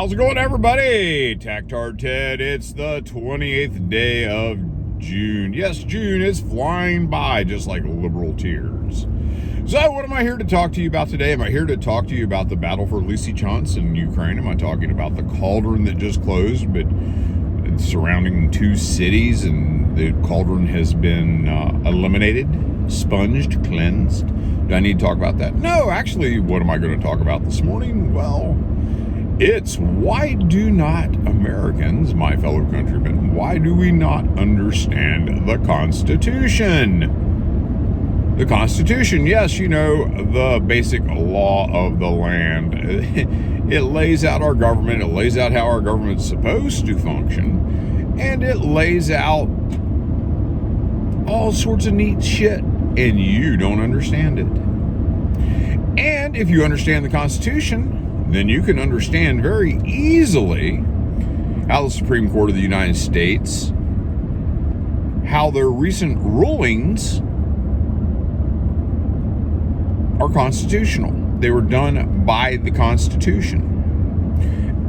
How's it going, everybody? Tactard Ted. It's the 28th day of June. Yes, June is flying by just like liberal tears. So what am I here to talk to you about today? Am I here to talk to you about the battle for Lysychansk in Ukraine? Am I talking about the cauldron that just closed, but it's surrounding two cities, and the cauldron has been eliminated, sponged, cleansed? Do I need to talk about that? No, actually, what am I going to talk about this morning? Well, it's why do not Americans, my fellow countrymen, why do we not understand the Constitution? The Constitution, yes, you know, the basic law of the land. It lays out our government, it lays out how our government's supposed to function, and it lays out all sorts of neat shit, and you don't understand it. And if you understand the Constitution, then you can understand very easily how the Supreme Court of the United States, how their recent rulings are constitutional. They were done by the Constitution.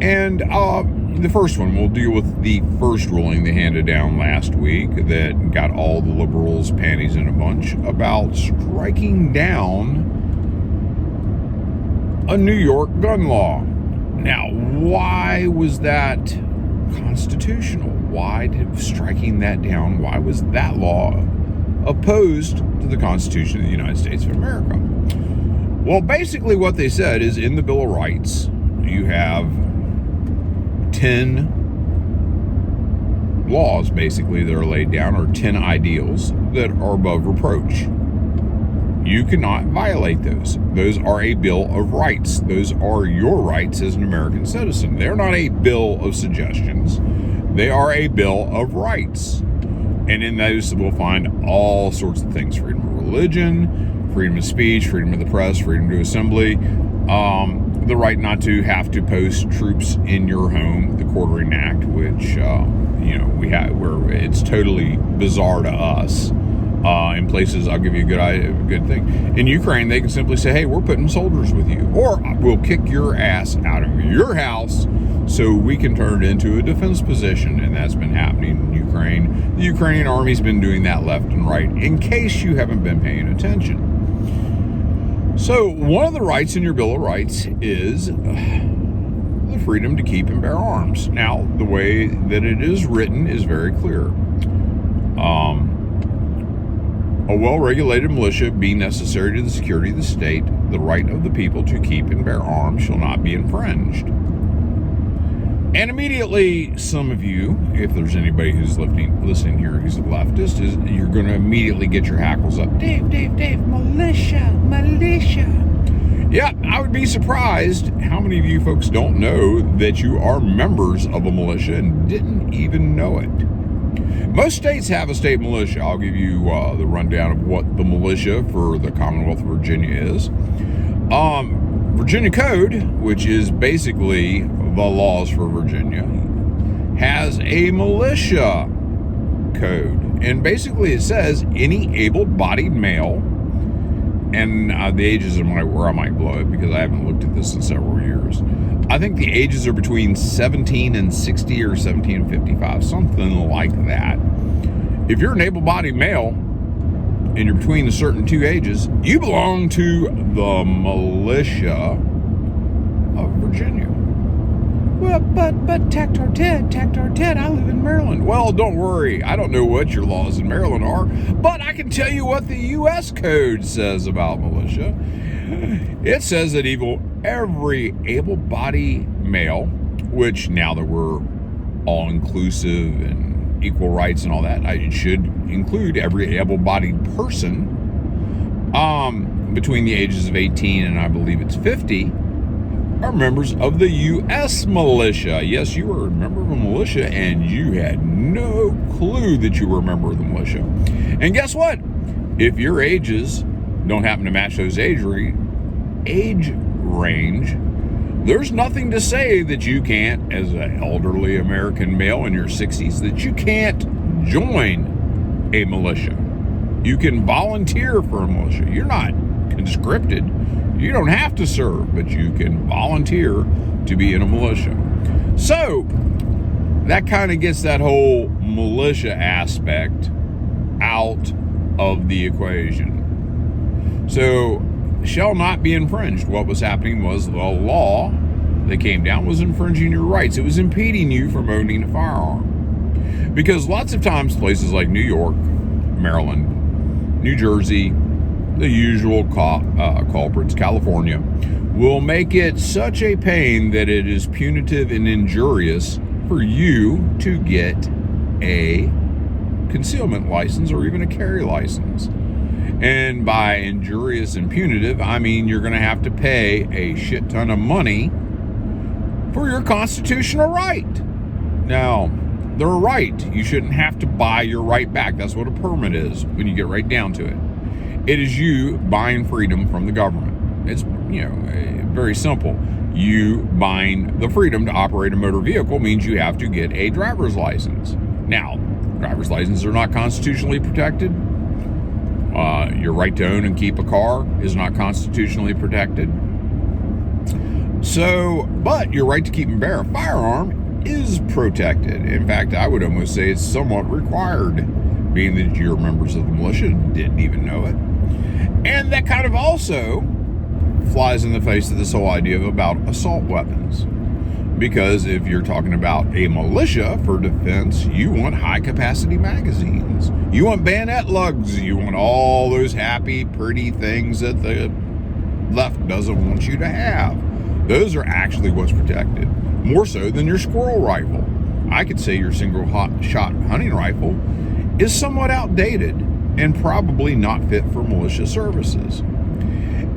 And the first one, we'll deal with the first ruling they handed down last week that got all the liberals' panties in a bunch about striking down a New York gun law. Now, why was that constitutional? Why did striking that down, why was that law opposed to the Constitution of the United States of America? Well, basically what they said is in the Bill of Rights, you have 10 laws, basically, that are laid down, or 10 ideals that are above reproach. You cannot violate those. Those are a Bill of Rights. Those are your rights as an American citizen. They're not a bill of suggestions. They are a Bill of Rights. And in those, we'll find all sorts of things: freedom of religion, freedom of speech, freedom of the press, freedom to assembly, the right not to have to post troops in your home, the Quartering Act, which, we have, where it's totally bizarre to us. In places, I'll give you a good thing. In Ukraine, they can simply say, hey, we're putting soldiers with you, or we'll kick your ass out of your house so we can turn it into a defense position. And that's been happening in Ukraine. The Ukrainian army's been doing that left and right, in case you haven't been paying attention. So one of the rights in your Bill of Rights is the freedom to keep and bear arms. Now, the way that it is written is very clear. A well-regulated militia being necessary to the security of the state, the right of the people to keep and bear arms shall not be infringed. And immediately, some of you, if there's anybody who's listening here who's a leftist, you're going to immediately get your hackles up. Dave, militia. Yeah, I would be surprised how many of you folks don't know that you are members of a militia and didn't even know it. Most states have a state militia. I'll give you the rundown of what the militia for the Commonwealth of Virginia is. Virginia Code, which is basically the laws for Virginia, has a militia code. And basically it says any able-bodied male, and the ages are where I might blow it because I haven't looked at this in several years. I think the ages are between 17 and 60 or 17 and 55, something like that. If you're an able-bodied male and you're between the certain two ages, you belong to the militia of Virginia. Well, but Tactard Ted, I live in Maryland. Well, don't worry. I don't know what your laws in Maryland are, but I can tell you what the U.S. Code says about militia. It says that every able-bodied male, which now that we're all-inclusive and equal rights and all that, it should include every able-bodied person between the ages of 18 and I believe it's 50, are members of the U.S. militia. Yes, you were a member of a militia, and you had no clue that you were a member of the militia. And guess what? If your ages don't happen to match those age range, there's nothing to say that you can't, as an elderly American male in your 60s, that you can't join a militia. You can volunteer for a militia. You're not conscripted. You don't have to serve, but you can volunteer to be in a militia. So that kind of gets that whole militia aspect out of the equation. So shall not be infringed. What was happening was the law that came down was infringing your rights. It was impeding you from owning a firearm. Because lots of times places like New York, Maryland, New Jersey, the usual culprits, California, will make it such a pain that it is punitive and injurious for you to get a concealment license or even a carry license. And by injurious and punitive, I mean you're going to have to pay a shit ton of money for your constitutional right. Now, they're right. You shouldn't have to buy your right back. That's what a permit is when you get right down to it. It is you buying freedom from the government. It's, very simple. You buying the freedom to operate a motor vehicle means you have to get a driver's license. Now, driver's licenses are not constitutionally protected. Your right to own and keep a car is not constitutionally protected. So, but your right to keep and bear a firearm is protected. In fact, I would almost say it's somewhat required, being that you're members of the militia and didn't even know it. And that kind of also flies in the face of this whole idea about assault weapons. Because if you're talking about a militia for defense, you want high-capacity magazines. You want bayonet lugs. You want all those happy, pretty things that the left doesn't want you to have. Those are actually what's protected, more so than your squirrel rifle. I could say your single-shot hunting rifle is somewhat outdated and probably not fit for militia services.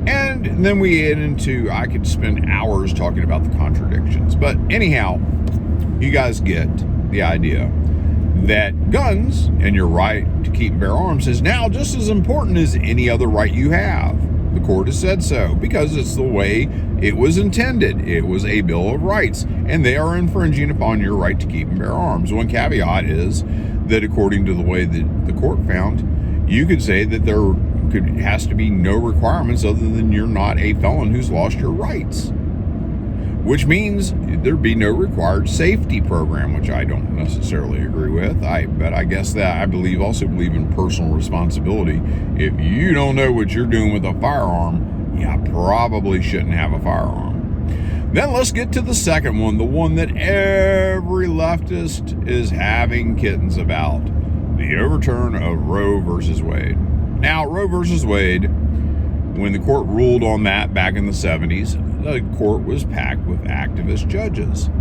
And then we get into, I could spend hours talking about the contradictions. But anyhow, you guys get the idea that guns and your right to keep and bear arms is now just as important as any other right you have. The court has said so because it's the way it was intended. It was a Bill of Rights, and they are infringing upon your right to keep and bear arms. One caveat is that according to the way that the court found, you could say that there has to be no requirements other than you're not a felon who's lost your rights, which means there'd be no required safety program, which I don't necessarily agree with. But I guess that I also believe in personal responsibility. If you don't know what you're doing with a firearm, you probably shouldn't have a firearm. Then let's get to the second one, the one that every leftist is having kittens about, the overturn of Roe versus Wade. Now, Roe versus Wade, when the court ruled on that back in the 70s, the court was packed with activist judges.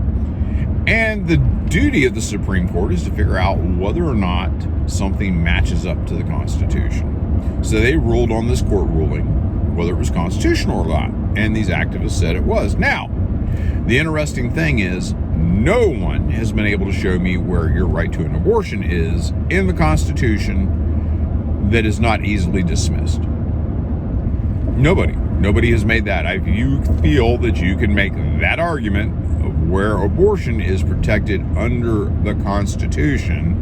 And the duty of the Supreme Court is to figure out whether or not something matches up to the Constitution. So they ruled on this court ruling, whether it was constitutional or not. And these activists said it was. Now, the interesting thing is, no one has been able to show me where your right to an abortion is in the Constitution that is not easily dismissed. Nobody has made that. If you feel that you can make that argument of where abortion is protected under the Constitution,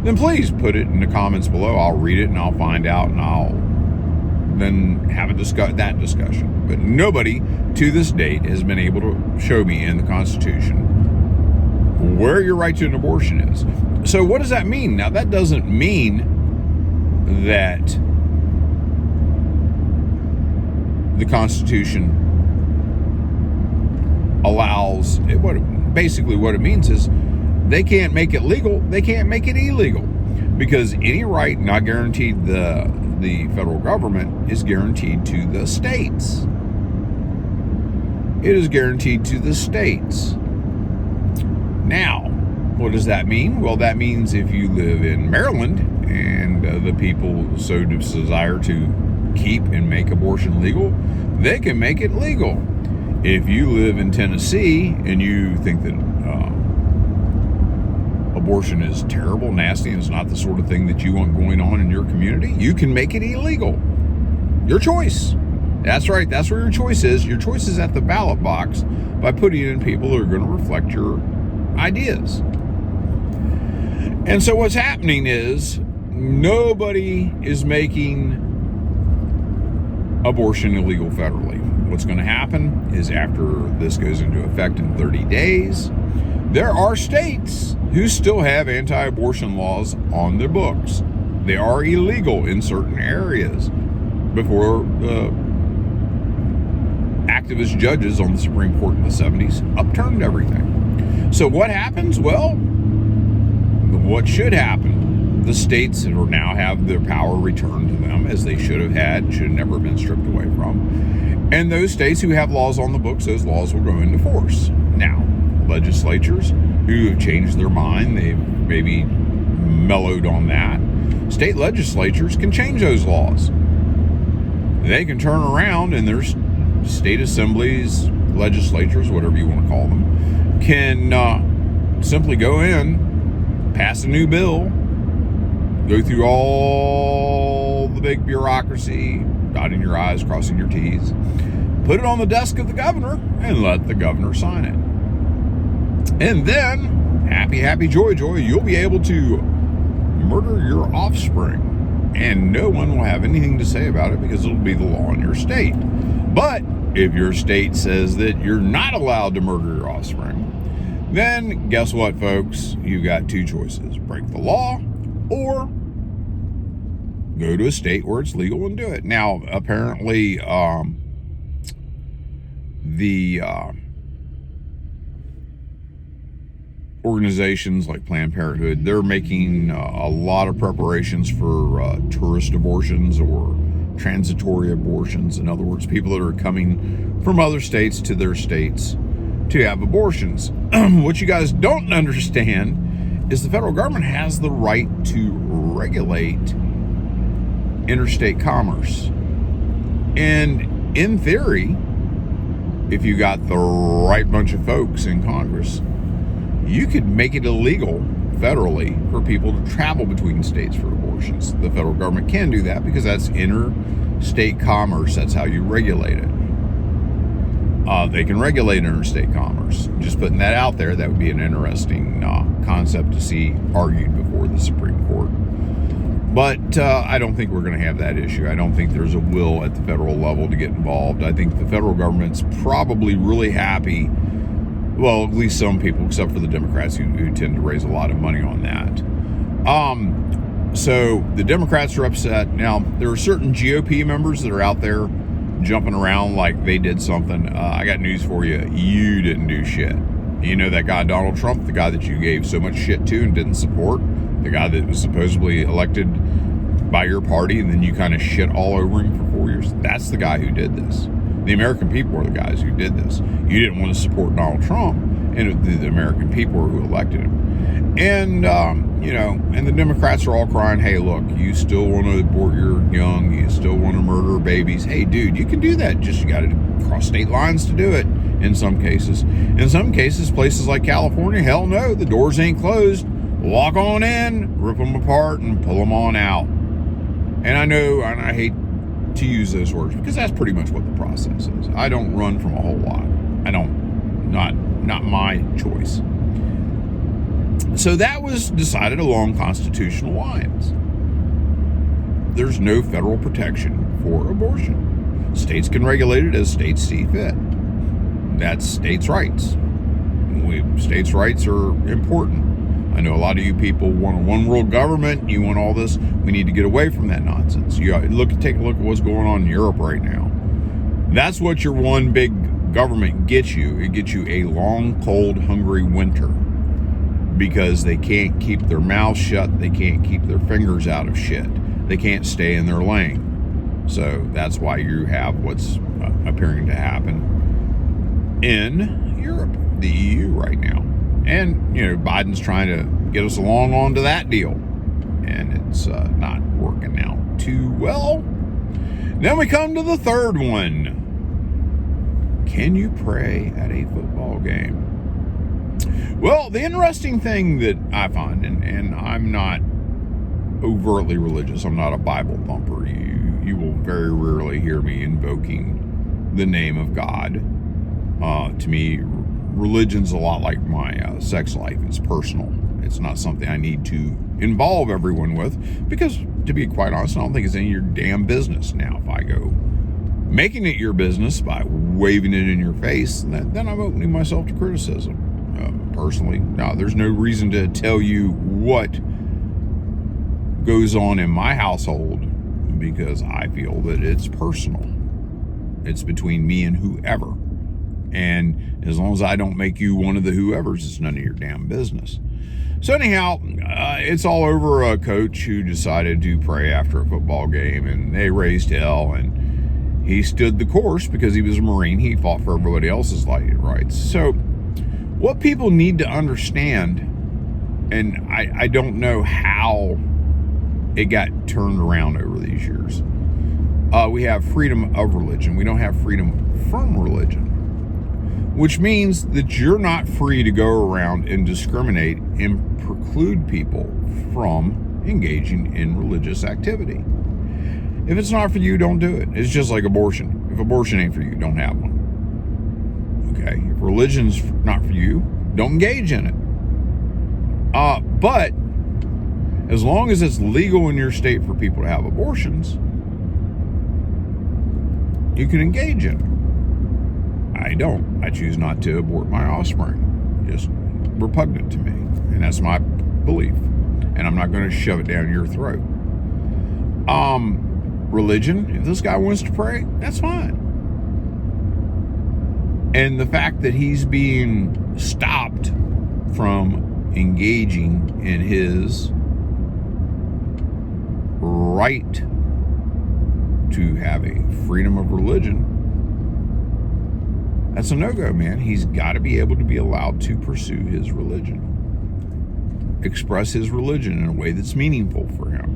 then please put it in the comments below. I'll read it and I'll find out, and I'll then have that discussion. But nobody to this date has been able to show me in the Constitution where your right to an abortion is. So what does that mean? Now, that doesn't mean that the Constitution allows it. Basically what it means is they can't make it legal, they can't make it illegal, because any right not guaranteed the federal government is guaranteed to the states. It is guaranteed to the states. Now, what does that mean? Well, that means if you live in Maryland and the people so desire to keep and make abortion legal, they can make it legal. If you live in Tennessee and you think that abortion is terrible, nasty, and it's not the sort of thing that you want going on in your community, you can make it illegal. Your choice. That's right. That's where your choice is. Your choice is at the ballot box by putting in people who are going to reflect your ideas. And so what's happening is nobody is making abortion illegal federally. What's going to happen is after this goes into effect in 30 days, there are states who still have anti-abortion laws on their books. They are illegal in certain areas before activist judges on the Supreme Court in the 70s upturned everything. So what happens? Well, what should happen? The states now have their power returned to them, as they should have had, should have never been stripped away from. And those states who have laws on the books, those laws will go into force. Now, legislatures who have changed their mind, they've maybe mellowed on that. State legislatures can change those laws. They can turn around, and there's state assemblies, legislatures, whatever you want to call them, can simply go in, pass a new bill, go through all the big bureaucracy, dotting your I's, crossing your T's, put it on the desk of the governor, and let the governor sign it. And then, happy, joy, you'll be able to murder your offspring, and no one will have anything to say about it because it'll be the law in your state. But if your state says that you're not allowed to murder your offspring, then guess what, folks? You got two choices: break the law or go to a state where it's legal and do it. Now, apparently, the organizations like Planned Parenthood, they're making a lot of preparations for tourist abortions or transitory abortions. In other words, people that are coming from other states to their states to have abortions. What you guys don't understand is the federal government has the right to regulate interstate commerce. And in theory, if you got the right bunch of folks in Congress, you could make it illegal federally for people to travel between states for abortions. The federal government can do that because that's interstate commerce. That's how you regulate it. They can regulate interstate commerce. Just putting that out there, that would be an interesting concept to see argued before the Supreme Court. But I don't think we're going to have that issue. I don't think there's a will at the federal level to get involved. I think the federal government's probably really happy. Well, at least some people, except for the Democrats who tend to raise a lot of money on that. So the Democrats are upset. Now, there are certain GOP members that are out there jumping around like they did something. I got news for you. You didn't do shit. You know that guy, Donald Trump, the guy that you gave so much shit to and didn't support, the guy that was supposedly elected by your party and then you kind of shit all over him for 4 years? That's the guy who did this. The American people are the guys who did this. You didn't want to support Donald Trump, and the American people are who elected him. And, and the Democrats are all crying, hey, look, you still want to abort your young, you still want to murder babies. Hey, dude, you can do that. Just you got to cross state lines to do it in some cases. In some cases, places like California, hell no, the doors ain't closed. Walk on in, rip them apart, and pull them on out. And I know, and I hate to use those words because that's pretty much what the process is. I don't run from a whole lot. Not my choice. So that was decided along constitutional lines. There's no federal protection for abortion. States can regulate it as states see fit. That's states' rights. States' rights are important. I know a lot of you people want a one-world government. You want all this. We need to get away from that nonsense. Take a look at what's going on in Europe right now. That's what your one big government gets you. It gets you a long, cold, hungry winter because they can't keep their mouths shut. They can't keep their fingers out of shit. They can't stay in their lane. So that's why you have what's appearing to happen in Europe, the EU right now. And, Biden's trying to get us along onto that deal. And it's not working out too well. Then we come to the third one. Can you pray at a football game? Well, the interesting thing that I find, and I'm not overtly religious, I'm not a Bible thumper. You will very rarely hear me invoking the name of God. To me, religion's a lot like my sex life. It's personal. It's not something I need to involve everyone with because, to be quite honest, I don't think it's any of your damn business. Now, if I go making it your business by waving it in your face, then I'm opening myself to criticism. personally. No, there's no reason to tell you what goes on in my household, because I feel that it's personal. It's between me and whoever. And as long as I don't make you one of the whoever's, it's none of your damn business. So anyhow, it's all over a coach who decided to pray after a football game, and they raised hell, and he stood the course because he was a Marine. He fought for everybody else's rights. So what people need to understand, and I don't know how it got turned around over these years. We have freedom of religion. We don't have freedom from religion, which means that you're not free to go around and discriminate and preclude people from engaging in religious activity. If it's not for you, don't do it. It's just like abortion. If abortion ain't for you, don't have one. Okay? If religion's not for you, don't engage in it. But as long as it's legal in your state for people to have abortions, you can engage in it. I don't. I choose not to abort my offspring. Just repugnant to me. And that's my belief. And I'm not going to shove it down your throat. Religion, if this guy wants to pray, that's fine. And the fact that he's being stopped from engaging in his right to have a freedom of religion, that's a no-go, man. He's got to be able to be allowed to pursue his religion, express his religion in a way that's meaningful for him.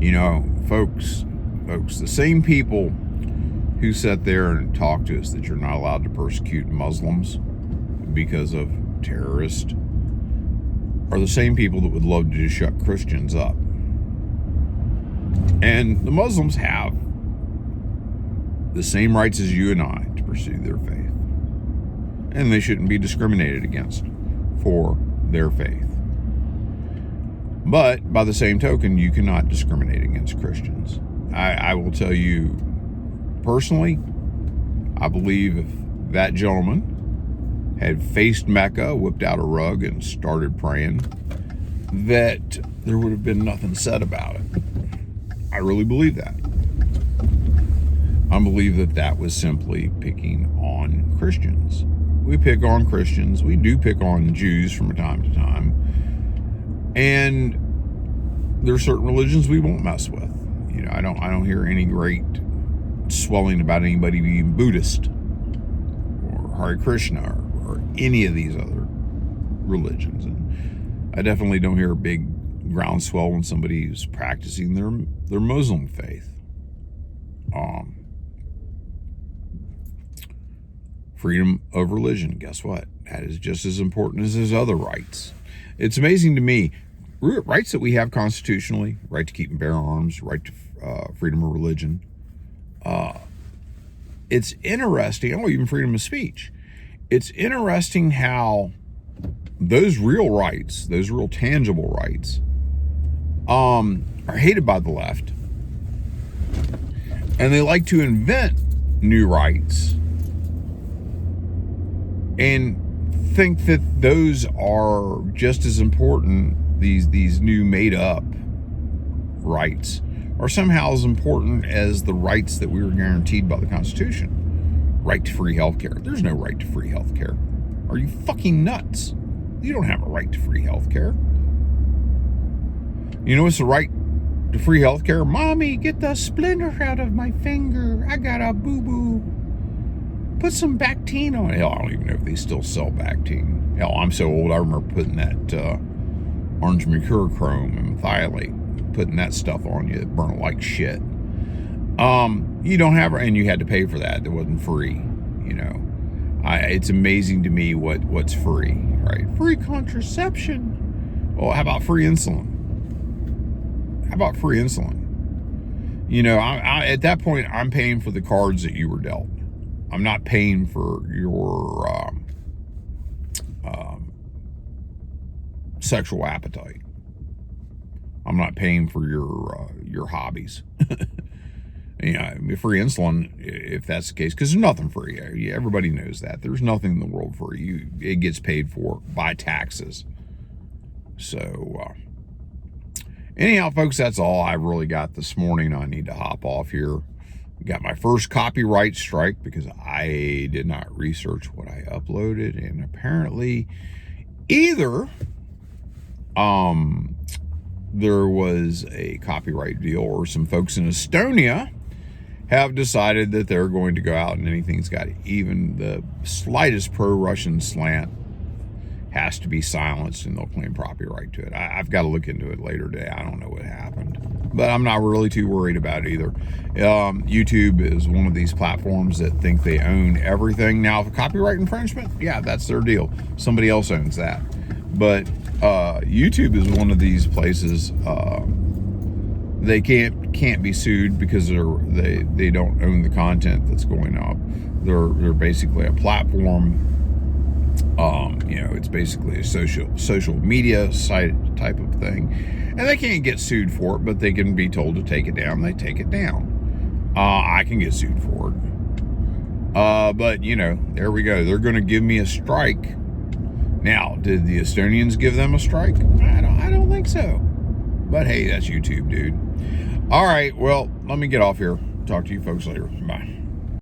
You know, folks, the same people who sat there and talked to us that you're not allowed to persecute Muslims because of terrorists are the same people that would love to just shut Christians up. And the Muslims have the same rights as you and I to pursue their faith. And they shouldn't be discriminated against for their faith. But by the same token, you cannot discriminate against Christians. I will tell you personally, I believe if that gentleman had faced Mecca, whipped out a rug, and started praying, that there would have been nothing said about it. I really believe that. I believe that that was simply picking on Christians. We pick on Christians. We do pick on Jews from time to time. And there are certain religions we won't mess with. You know, I don't hear any great swelling about anybody being Buddhist or Hare Krishna or any of these other religions. And I definitely don't hear a big groundswell when somebody is practicing their Muslim faith. Freedom of religion, guess what? That is just as important as his other rights. It's amazing to me, rights that we have constitutionally, right to keep and bear arms, right to freedom of religion. It's interesting, even freedom of speech. It's interesting how those real rights, those real tangible rights, are hated by the left. And they like to invent new rights and think that those are just as important, these new made up rights are somehow as important as the rights that we were guaranteed by the Constitution. Right to free healthcare. There's no right to free healthcare. Are you fucking nuts? You don't have a right to free healthcare. You know what's the right to free healthcare? Mommy, get the splinter out of my finger. I got a boo-boo. Put some Bactine on it. Hell, I don't even know if they still sell Bactine. Hell, I'm so old, I remember putting that orange mercurochrome and methylate, putting that stuff on you that burned like shit. You don't have, and you had to pay for that. It wasn't free, you know. It's amazing to me what's free, right? Free contraception. Well, how about free insulin? How about free insulin? You know, I at that point, I'm paying for the cards that you were dealt. I'm not paying for your sexual appetite. I'm not paying for your hobbies. You know, free insulin, if that's the case, because there's nothing free. Everybody knows that. There's nothing in the world free. It gets paid for by taxes. So, anyhow, folks, that's all I really got this morning. I need to hop off here. Got my first copyright strike because I did not research what I uploaded, and apparently either there was a copyright deal, or some folks in Estonia have decided that they're going to go out, and anything that's got even the slightest pro-Russian slant has to be silenced, and they'll claim copyright to it. I've got to look into it later today. I don't know what happened, but I'm not really too worried about it either. YouTube is one of these platforms that think they own everything. Now, for copyright infringement, yeah, that's their deal. Somebody else owns that. But YouTube is one of these places they can't be sued because they don't own the content that's going up. They're basically a platform. You know, it's basically a social media site type of thing, and they can't get sued for it, but they can be told to take it down. They take it down. I can get sued for it. But you know, there we go. They're going to give me a strike. Now, did the Estonians give them a strike? I don't think so. But hey, that's YouTube, dude. All right, well, let me get off here. Talk to you folks later. Bye.